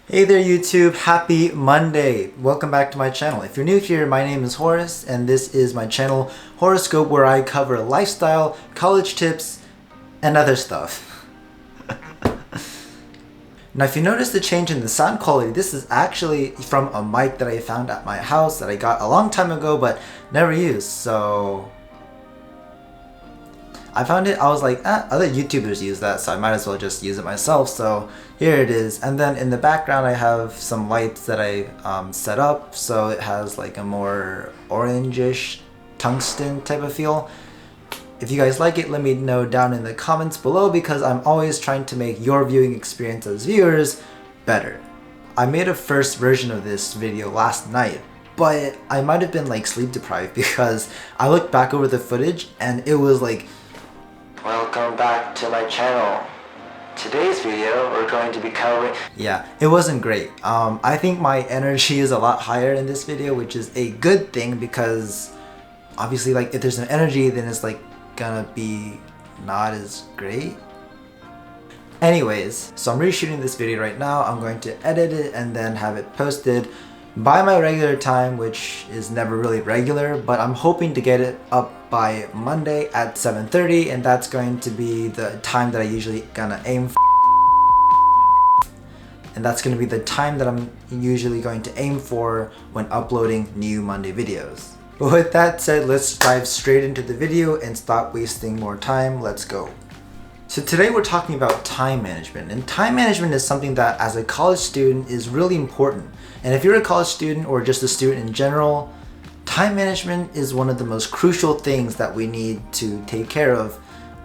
Hey there YouTube, happy Monday. Welcome back to my channel. If you're new here, my name is Horace and this is my channel Horoscope, where I cover lifestyle, college tips, and other stuff. Now if you notice the change in the sound quality, this is actually from a mic that I found at my house that I got a long time ago but never used. So I found it, I was like, other YouTubers use that, so I might as well just use it myself. So here it is. And then in the background I have some lights that I set up, so it has like a more orangish tungsten type of feel. If you guys like it, let me know down in the comments below, because I'm always trying to make your viewing experience as viewers better. I made a first version of this video last night, but I might have been like sleep deprived because I looked back over the footage and it was like, welcome back to my channel. Today's video we're going to be covering... Yeah, it wasn't great. I think my energy is a lot higher in this video, which is a good thing, because obviously like if there's no energy then it's like gonna be not as great. Anyways, so I'm reshooting this video right now. I'm going to edit it and then have it posted by my regular time, which is never really regular, but I'm hoping to get it up by Monday at 7:30, and that's going to be the time that I usually gonna aim for. And that's going to be the time that I'm usually going to aim for when uploading new Monday videos. But with that said, let's dive straight into the video and stop wasting more time. Let's go. So today we're talking about time management, and time management is something that as a college student is really important. And if you're a college student or just a student in general, time management is one of the most crucial things that we need to take care of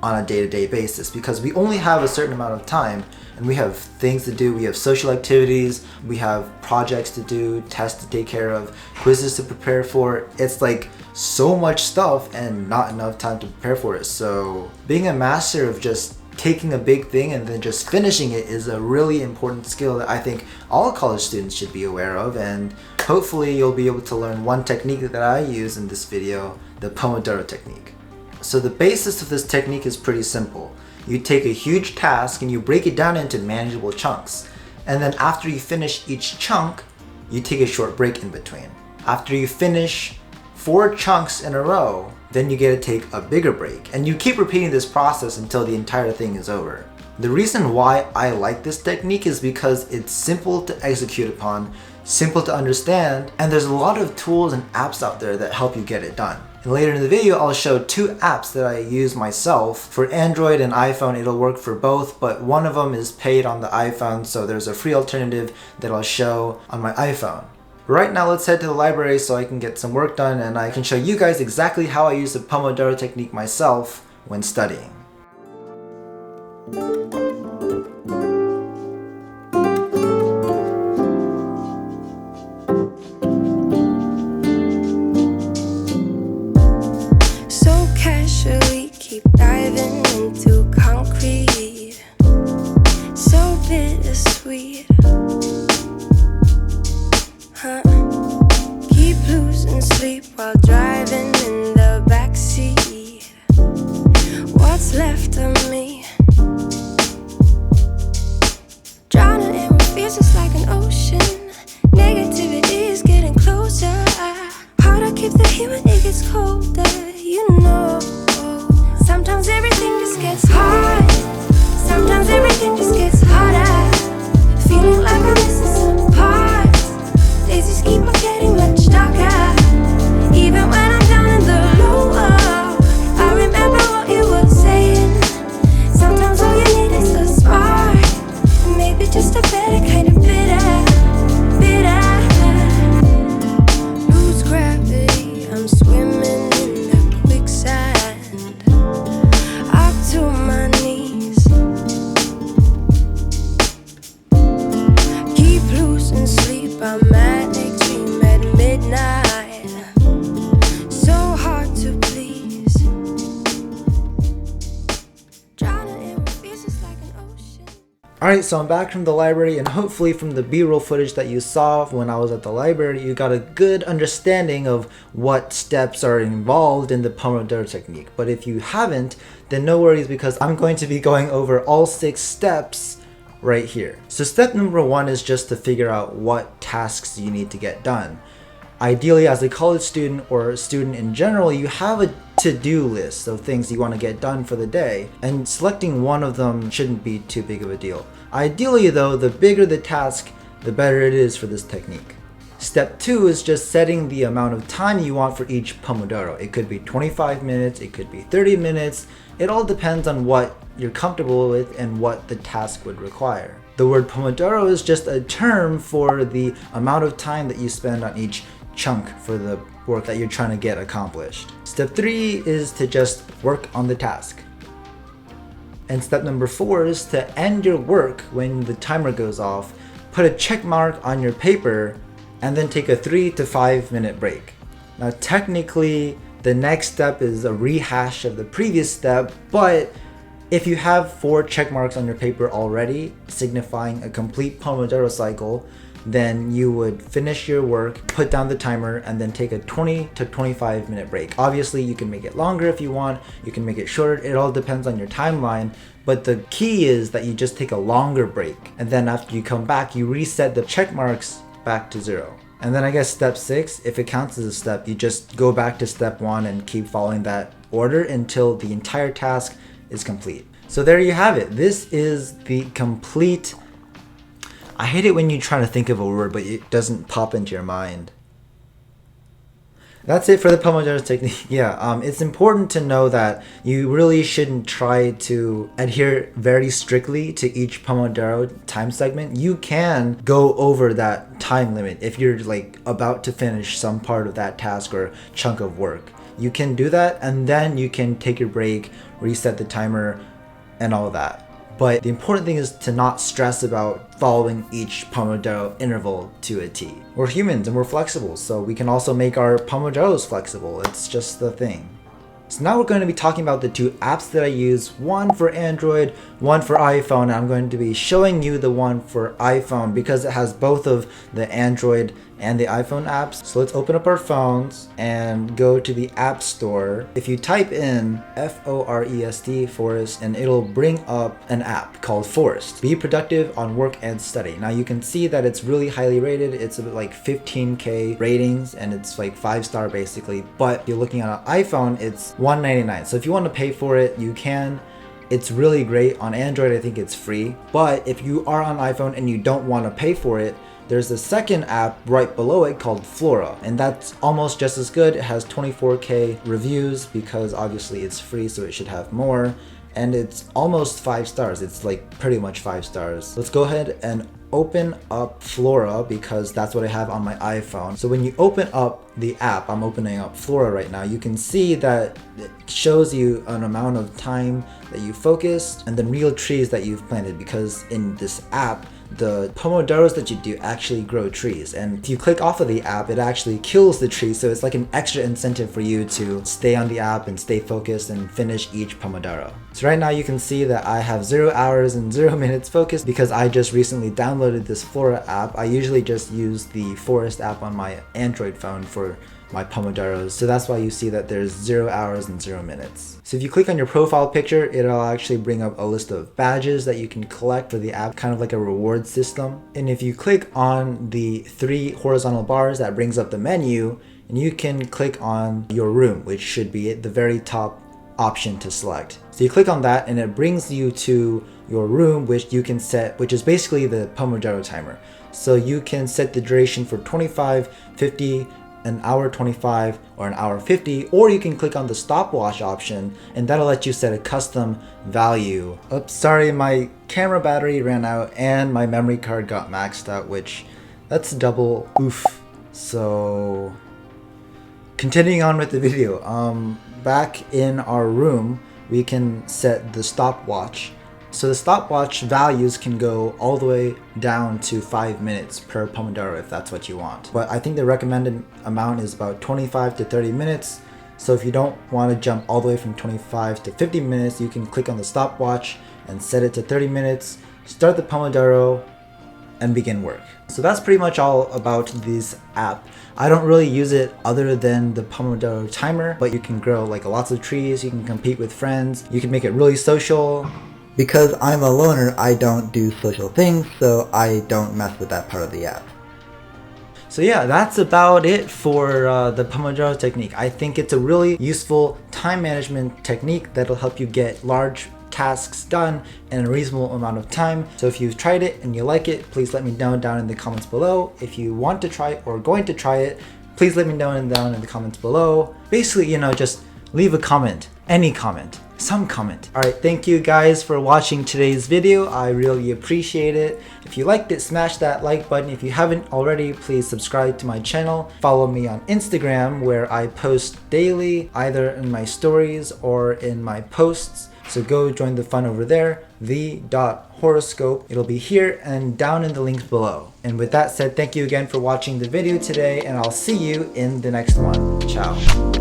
on a day-to-day basis, because we only have a certain amount of time and we have things to do, we have social activities, we have projects to do, tests to take care of, quizzes to prepare for. It's like so much stuff and not enough time to prepare for it. So being a master of just taking a big thing and then just finishing it is a really important skill that I think all college students should be aware of, and hopefully you'll be able to learn one technique that I use in this video, the Pomodoro Technique. So the basis of this technique is pretty simple. You take a huge task and you break it down into manageable chunks, and then after you finish each chunk, you take a short break in between. After you finish 4 chunks in a row, then you get to take a bigger break, and you keep repeating this process until the entire thing is over. The reason why I like this technique is because it's simple to execute upon, simple to understand, and there's a lot of tools and apps out there that help you get it done. And later in the video I'll show 2 apps that I use myself. For Android and iPhone it'll work for both, but one of them is paid on the iPhone, so there's a free alternative that I'll show on my iPhone. Right now let's head to the library so I can get some work done and I can show you guys exactly how I use the Pomodoro Technique myself when studying. So casually keep diving into concrete, so bittersweet. Keep losing sleep while driving in the backseat. What's left of me? Drowning in what feels just like an ocean. Negativity is getting closer. Hard to keep the heat when it gets colder. You know, sometimes everything just gets hard. Sometimes everything just gets harder. Feeling like I'm missing some parts. Days just keep on getting much darker. Even when I'm down in the lower, I remember what you were saying. Sometimes all you need is a spark, and maybe just a better kind of bitter. Lose gravity, I'm swimming in the quicksand, up to my knees. Keep losing sleep, I'm manic, dream at midnight. So hard to please. Drowning in what feels just like an ocean. Alright, so I'm back from the library, and hopefully from the B-roll footage that you saw when I was at the library, you got a good understanding of what steps are involved in the Pomodoro Technique. But if you haven't, then no worries, because I'm going to be going over all 6 steps right here. So step number 1 is just to figure out what tasks you need to get done. Ideally, as a college student or a student in general, you have a to-do list of things you want to get done for the day, and selecting one of them shouldn't be too big of a deal. Ideally though, the bigger the task, the better it is for this technique. Step 2 is just setting the amount of time you want for each Pomodoro. It could be 25 minutes, it could be 30 minutes. It all depends on what you're comfortable with and what the task would require. The word Pomodoro is just a term for the amount of time that you spend on each chunk for the work that you're trying to get accomplished. Step 3 is to just work on the task. And step number 4 is to end your work when the timer goes off, put a check mark on your paper, and then take a 3 to 5 minute break. Now technically, the next step is a rehash of the previous step, but if you have 4 check marks on your paper already, signifying a complete Pomodoro cycle, then you would finish your work, put down the timer, and then take a 20 to 25 minute break. Obviously, you can make it longer if you want, you can make it shorter, it all depends on your timeline, but the key is that you just take a longer break, and then after you come back, you reset the check marks back to 0. And then I guess step 6, if it counts as a step, you just go back to step 1 and keep following that order until the entire task is complete. So there you have it. This is the complete... I hate it when you try to think of a word, but it doesn't pop into your mind. That's it for the Pomodoro technique. Yeah, it's important to know that you really shouldn't try to adhere very strictly to each Pomodoro time segment. You can go over that time limit if you're like about to finish some part of that task or chunk of work. You can do that, and then you can take your break, reset the timer, and all that. But the important thing is to not stress about following each Pomodoro interval to a T. We're humans and we're flexible, so we can also make our Pomodoros flexible. It's just the thing. So now we're going to be talking about the 2 apps that I use, one for Android, one for iPhone, and I'm going to be showing you the one for iPhone because it has both of the Android and the iPhone apps. So let's open up our phones and go to the App Store. If you type in Forest, Forest, and it'll bring up an app called Forest. Be productive on work and study. Now you can see that it's really highly rated. It's about like 15K ratings and it's like 5-star basically. But if you're looking at an iPhone, it's $199. So if you want to pay for it, you can. It's really great. On Android, I think it's free. But if you are on iPhone and you don't want to pay for it, there's a second app right below it called Flora, and that's almost just as good. It has 24K reviews because obviously it's free, so it should have more, and it's almost 5 stars. It's like pretty much 5 stars. Let's go ahead and open up Flora because that's what I have on my iPhone. So when you open up the app, I'm opening up Flora right now, you can see that it shows you an amount of time that you focused and then real trees that you've planted, because in this app, the Pomodoros that you do actually grow trees, and if you click off of the app, it actually kills the tree, so it's like an extra incentive for you to stay on the app and stay focused and finish each Pomodoro. So right now you can see that I have 0 hours and 0 minutes focused because I just recently downloaded this Flora app. I usually just use the Forest app on my Android phone for my Pomodoros, so that's why you see that there's 0 hours and 0 minutes. So if you click on your profile picture, it'll actually bring up a list of badges that you can collect for the app, kind of like a reward system. And if you click on the 3 horizontal bars, that brings up the menu, and you can click on your room, which should be at the very top option to select. So you click on that and it brings you to your room, which you can set, which is basically the Pomodoro timer. So you can set the duration for 25, 50, an hour 25, or an hour 50, or you can click on the stopwatch option and that'll let you set a custom value. Oops, sorry, my camera battery ran out and my memory card got maxed out, which that's double oof. So continuing on with the video, back in our room, we can set the stopwatch. So the stopwatch values can go all the way down to 5 minutes per Pomodoro if that's what you want. But I think the recommended amount is about 25 to 30 minutes. So if you don't want to jump all the way from 25 to 50 minutes, you can click on the stopwatch and set it to 30 minutes, start the Pomodoro, and begin work. So that's pretty much all about this app. I don't really use it other than the Pomodoro timer, but you can grow like lots of trees, you can compete with friends, you can make it really social, Because I'm a loner, I don't do social things, so I don't mess with that part of the app. So yeah, that's about it for the Pomodoro Technique. I think it's a really useful time management technique that'll help you get large tasks done in a reasonable amount of time. So if you've tried it and you like it, please let me know down in the comments below. If you want to try it or are going to try it, please let me know down in the comments below. Basically, just leave a comment, any comment, some comment. All right, thank you guys for watching today's video. I really appreciate it. If you liked it, smash that like button. If you haven't already, please subscribe to my channel. Follow me on Instagram, where I post daily, either in my stories or in my posts. So go join the fun over there, the.horoscope. It'll be here and down in the links below. And with that said, thank you again for watching the video today, and I'll see you in the next one. Ciao.